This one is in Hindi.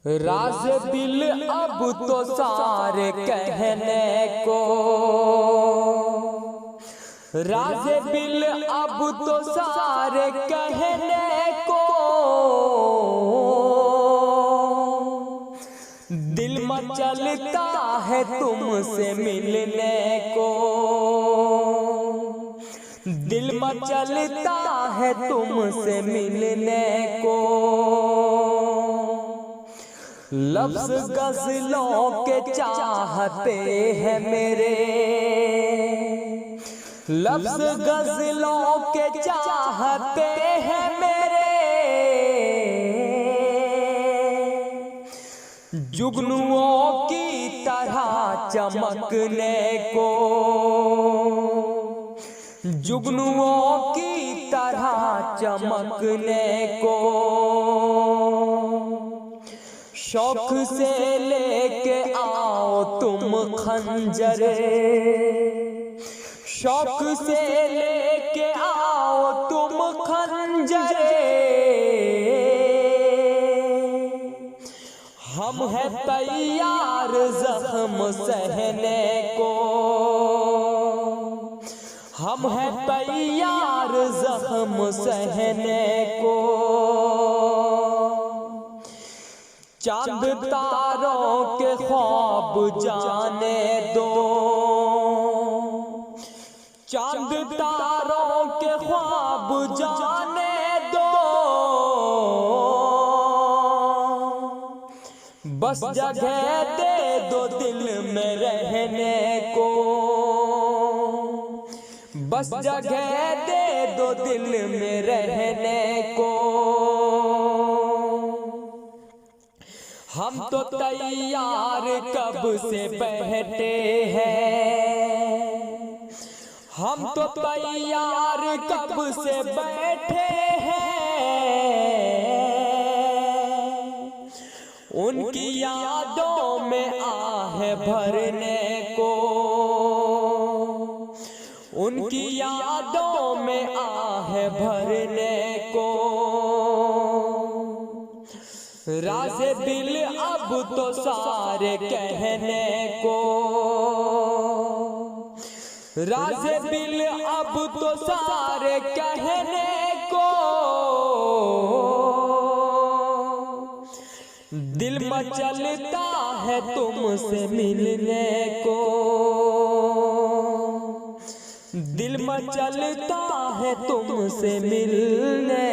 राज दिल अब तो सारे कहने को, राज दिल अब तो सारे कहने को, दिल मचलता है तुमसे मिलने को, दिल मचलता है तुमसे मिलने को। लफ्ज़ गज़लों के चाहते हैं मेरे, लफ्ज़ गज़लों के चाहते हैं मेरे, जुगनुओं की तरह चमकने को, जुगनुओं की तरह चमकने को। शौक से लेके आओ तुम खंजर, शौक से लेके आओ तुम खंजर, हम हैं तैयार ज़ख्म सहने को, हम हैं तैयार ज़ख्म सहने को। चांद तारों के ख्वाब जाने दो, चांद तारों के ख्वाब जाने दो, बस जगह दे दो दिल में रहने को, बस जगह दे दो दिल में रहने को। हम तो तैयार कब से बैठे हैं, हम तो तैयार कब से बैठे हैं, उनकी यादों में आह भरने को, उनकी यादों में आह भरने को। राज दिल अब तो सारे कहने को, राज दिल अब तो सारे कहने को, दिल मचलता है तुमसे मिलने को, दिल मचलता है तुमसे मिलने